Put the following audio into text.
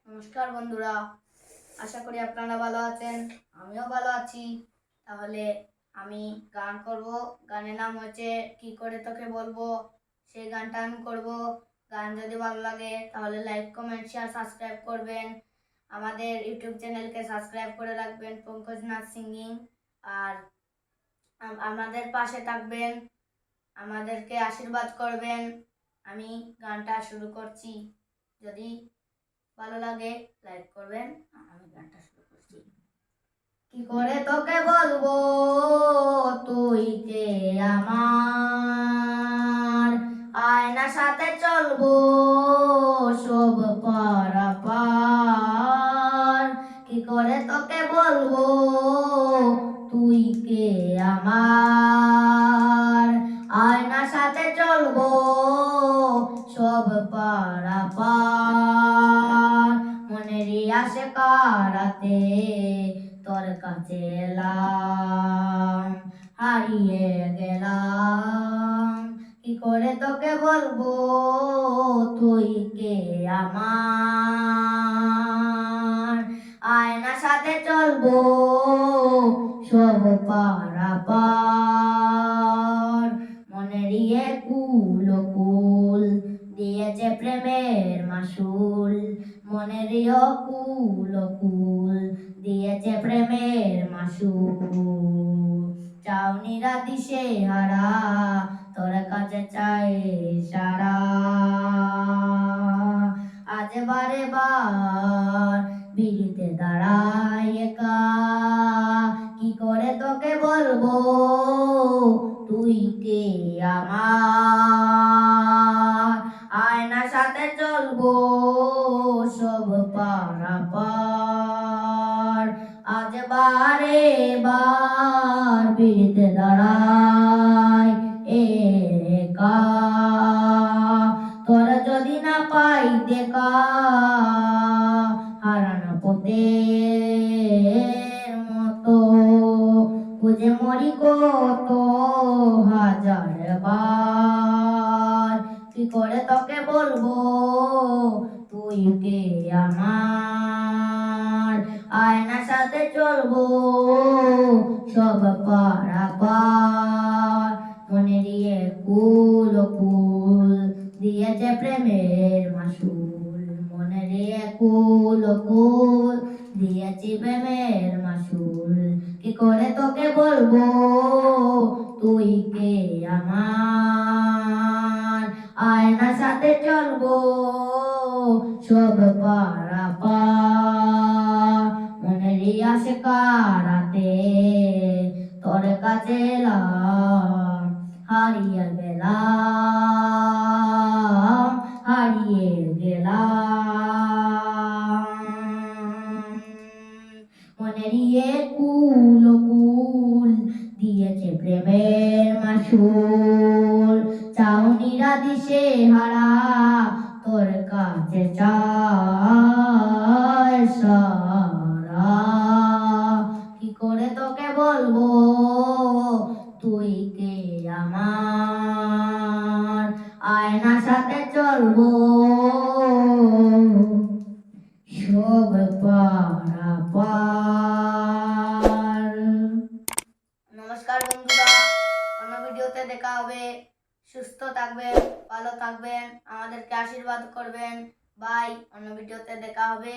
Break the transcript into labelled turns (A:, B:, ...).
A: নমস্কার বন্ধুরা, আশা করি আপনারা ভালো আছেন। আমিও ভালো আছি। তাহলে আমি গান করব। গানের নাম হচ্ছে কি করে তোকে বলবো। সেই গানটা আমি করব। গান যদি ভালো লাগে তাহলে লাইক, কমেন্ট, শেয়ার, সাবস্ক্রাইব করবেন। আমাদের ইউটিউব চ্যানেলকে সাবস্ক্রাইব করে রাখবেন, পঙ্কজ নাথ সিঙ্গিং। আর আমাদের পাশে থাকবেন, আমাদেরকে আশীর্বাদ করবেন। আমি গানটা শুরু করছি। যদি ভালো লাগে লাইক করবেন। আমি গানটা শুরু করছি। কি করে তোকে বলবো তুই কে আমার, আয়না সাথে চলবো সব পারাপার। কি করে তোকে বলবো তুই কে আমার, আয়না সাথে চলবো সব পারাপার। মনেরই আসে কারাতে তোর কাছে এলাম, হারিয়ে গেলাম। কি করে তোকে বলবো তুই কে আমার, আয়না সাথে চলবো সব পারাপার। মনেরই কুল কুল দিয়েছে প্রেমের মাসুল, মনেরই কুল কুল দিয়েছে প্রেমের মাসুল। চাউনিরা দিশে হারা তোর কাছে চাই সারা, আজ বারে বার বিড়িতে দাঁড়ায় একা। কি করে তোকে বলবো তুই কে আমার, আয়না সাথে চলবো সব পারাপার। আজ বারে বার বিড়িতে দাঁড়ায় একা। তোর যদি না পাই দেখা হারানো পথের মতো, খুঁজে মরি কত হাজার বার। কি করে তোকে বলবো তুই কে আমার, আয়না সাথে চলবো সব পারাপার। মনেরই কুল কুল দিয়েছে প্রেমের মাসুল, মনেরই কুল কুল দিয়েছি প্রেমের মাসুল। কি করে তোকে বলবো তুই কে আমার, আয়না সাথে চলবো সব পারাপার। মনেরই আসে কারাতে তোর কাছে এলাম, হারিয়ে গেলাম, হারিয়ে গেলাম। মনেরই কুল কুল দিয়েছে প্রেমের মাসুল, চাউনিরা দিশে হারা তোর কাছে চায় সারা। কি করে তোকে বলবো তুই কে আমার, আয়না সাথে চলবো সব পারাপার। নমস্কার বন্ধুরা, অন্য ভিডিওতে দেখা হবে। সুস্থ থাকবেন, ভালো থাকবেন, আমাদেরকে আশীর্বাদ করবেন। বাই, অন্য ভিডিওতে দেখা হবে।